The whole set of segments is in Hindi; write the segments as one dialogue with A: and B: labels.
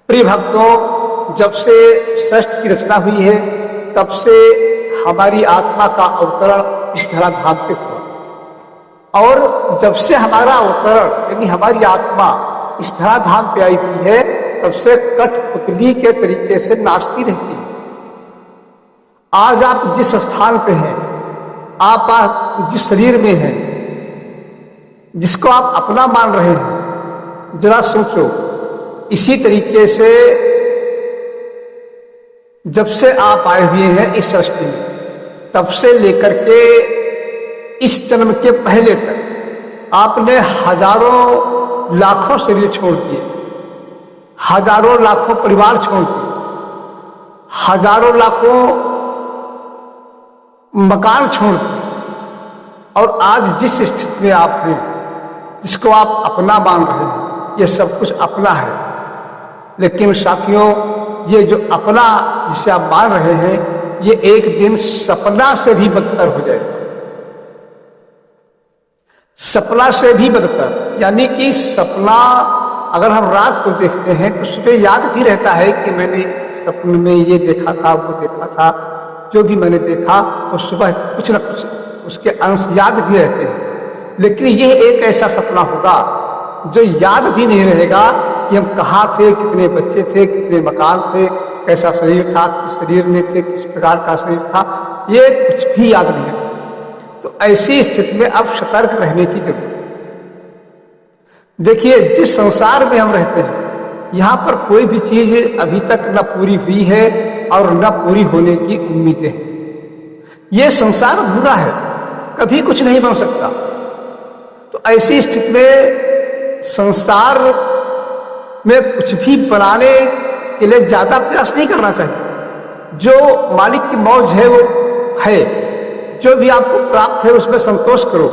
A: प्रिय भक्तों, जब से सृष्टि की रचना हुई है तब से हमारी आत्मा का अवतरण इस धराधाम पे हुआ, और जब से हमारा अवतरण यानी हमारी आत्मा इस धराधाम पे आई हुई है तब से कठपुतली के तरीके से नाचती रहती है। आज आप जिस स्थान पे हैं, आप जिस शरीर में हैं, जिसको आप अपना मान रहे हैं, जरा सोचो। इसी तरीके से जब से आप आए हुए हैं इस सृष्टि में, तब से लेकर के इस जन्म के पहले तक आपने हजारों लाखों शरीर छोड़ दिए, हजारों लाखों परिवार छोड़ दिए, हजारों लाखों मकान छोड़ दिए, और आज जिस स्थिति में आप हैं, जिसको आप अपना मान रहे हैं, ये सब कुछ अपना है। लेकिन साथियों, ये जो अपना जिसे आप मान रहे हैं, ये एक दिन सपना से भी बदतर हो जाएगा। सपना से भी बदतर, यानी कि सपना अगर हम रात को देखते हैं तो सुबह याद भी रहता है कि मैंने सपने में ये देखा था, वो देखा था। जो भी मैंने देखा वो सुबह कुछ न कुछ उसके अंश याद भी रहते हैं। लेकिन यह एक ऐसा सपना होगा जो याद भी नहीं रहेगा कि हम कहाँ थे, कितने बच्चे थे, कितने मकान थे, कैसा शरीर था, किस शरीर में थे, किस प्रकार का शरीर था, ये कुछ भी याद नहीं है। तो ऐसी स्थिति में अब सतर्क रहने की जरूरत है। देखिए, जिस संसार में हम रहते हैं, यहाँ पर कोई भी चीज अभी तक न पूरी हुई है और न पूरी होने की उम्मीदें हैं। ये संसार अधूरा है, कभी कुछ नहीं बन सकता। तो ऐसी स्थिति में संसार में कुछ भी बनाने के लिए ज्यादा प्रयास नहीं करना चाहिए। जो मालिक की मौज है वो है, जो भी आपको प्राप्त है उसमें संतोष करो,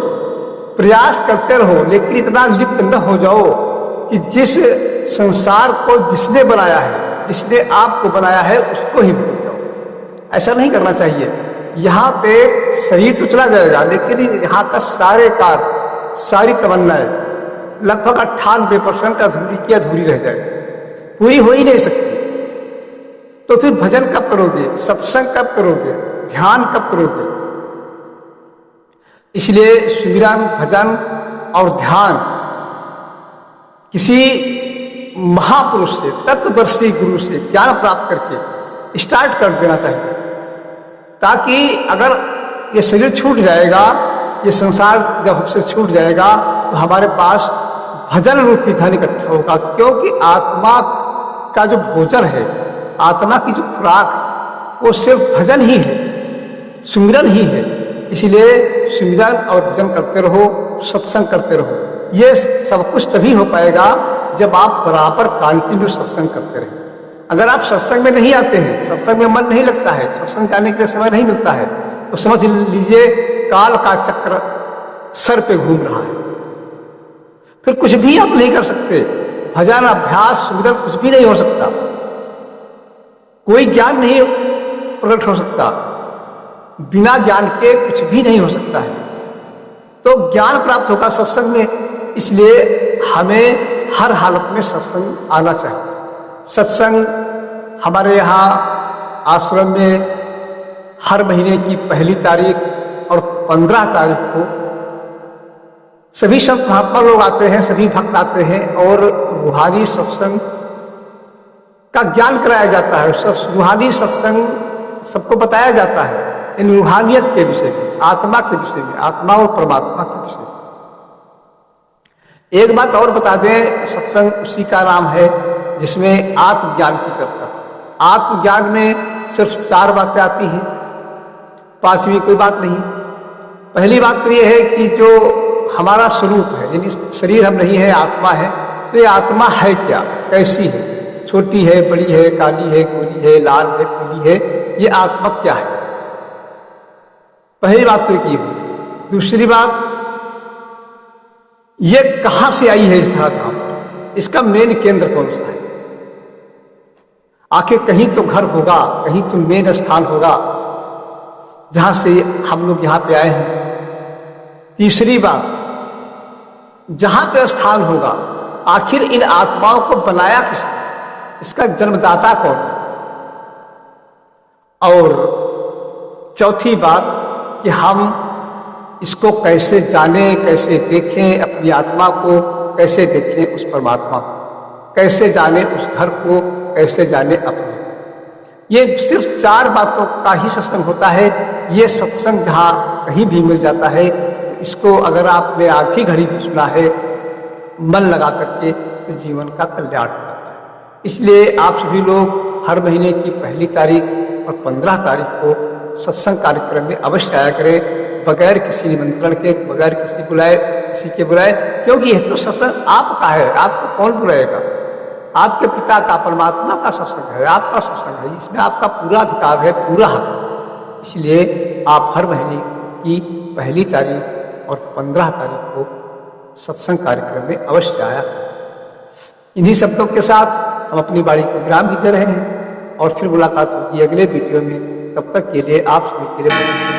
A: प्रयास करते रहो, लेकिन इतना लिप्त न हो जाओ कि जिस संसार को जिसने बनाया है, जिसने आपको बनाया है, उसको ही भूल जाओ। ऐसा नहीं करना चाहिए। यहाँ पे शरीर तो चला जाएगा, लेकिन यहाँ का सारे कार्य, सारी तमन्नाएं लगभग 98% अधूरी की अधूरी रह जाएगी, पूरी हो ही नहीं सकती। तो फिर भजन कब करोगे, सत्संग कब करोगे, ध्यान कब करोगे? इसलिए सुमिरन, भजन और ध्यान किसी महापुरुष से, तत्वदर्शी गुरु से ज्ञान प्राप्त करके स्टार्ट कर देना चाहिए, ताकि अगर ये शरीर छूट जाएगा, ये संसार जब हमसे छूट जाएगा, तो हमारे पास भजन रूपी धन इकट्ठा होगा। क्योंकि आत्मा का जो भोजन है, आत्मा की जो खुराक, वो सिर्फ भजन ही है, सुमिरन ही है। इसलिए सुमिरन और भजन करते रहो, सत्संग करते रहो। ये सब कुछ तभी हो पाएगा जब आप बराबर कंटिन्यू सत्संग करते रहें। अगर आप सत्संग में नहीं आते हैं, सत्संग में मन नहीं लगता है, सत्संग जाने के लिए समय नहीं मिलता है, तो समझ लीजिए काल का चक्र सर पे घूम रहा है। फिर कुछ भी आप नहीं कर सकते। भजन, अभ्यास, सुमिरन कुछ भी नहीं हो सकता। कोई ज्ञान नहीं प्रकट हो सकता। बिना ज्ञान के कुछ भी नहीं हो सकता है। तो ज्ञान प्राप्त होगा सत्संग में। इसलिए हमें हर हालत में सत्संग आना चाहिए। सत्संग हमारे यहाँ आश्रम में हर महीने की 1 तारीख और 15 तारीख को सभी संत महात्मा लोग आते हैं, सभी भक्त आते हैं, और रूहानी सत्संग का ज्ञान कराया जाता है। रूहानी सत्संग सबको बताया जाता है, इन रूहानियत के विषय में, आत्मा के विषय में, आत्मा और परमात्मा के विषय में। एक बात और बता दें, सत्संग उसी का नाम है जिसमें आत्मज्ञान की चर्चा। आत्मज्ञान में सिर्फ 4 बातें आती हैं, 5वीं कोई बात नहीं। पहली बात तो यह है कि जो हमारा स्वरूप है, यानी शरीर हम नहीं है, आत्मा है। तो ये आत्मा है क्या, कैसी है, छोटी है, बड़ी है, काली है, गोरी है, लाल है, पीली है, ये आत्मा क्या है? पहली बात तो ये हुई। दूसरी बात, ये कहां से आई है इस धराधाम, इसका मेन केंद्र कौन सा है? आखिर कहीं तो घर होगा, कहीं तो मेन स्थान होगा जहां से हम लोग यहां पे आए हैं। तीसरी बात, जहां पे स्थान होगा, आखिर इन आत्माओं को बनाया किसने? इसका जन्मदाता कौन है। और चौथी बात कि हम इसको कैसे जानें, कैसे देखें, अपनी आत्मा को कैसे देखें, उस परमात्मा को कैसे जाने, उस घर को कैसे जाने अपने। ये सिर्फ 4 बातों का ही सत्संग होता है। ये सत्संग जहाँ कहीं भी मिल जाता है, तो इसको अगर आपने आधी घड़ी भी सुना है मन लगा करके, तो जीवन का कल्याण हो जाता है। इसलिए आप सभी लोग हर महीने की 1 तारीख और 15 तारीख को सत्संग कार्यक्रम में अवश्य आया करें, बगैर किसी निमंत्रण के, बगैर किसी के बुलाए, क्योंकि यह तो सत्संग आपका है, आपको कौन बुलाएगा। आपके पिता का, परमात्मा का सत्संग है, आपका सत्संग है, इसमें आपका पूरा अधिकार है, पूरा हक। इसलिए आप हर महीने की 1 तारीख और 15 तारीख को सत्संग कार्यक्रम में अवश्य आया। इन्हीं शब्दों के साथ हम अपनी वाणी को विराम भी दे रहे हैं और फिर मुलाकात होगी अगले वीडियो में। तब तक के लिए आप सभी के लिए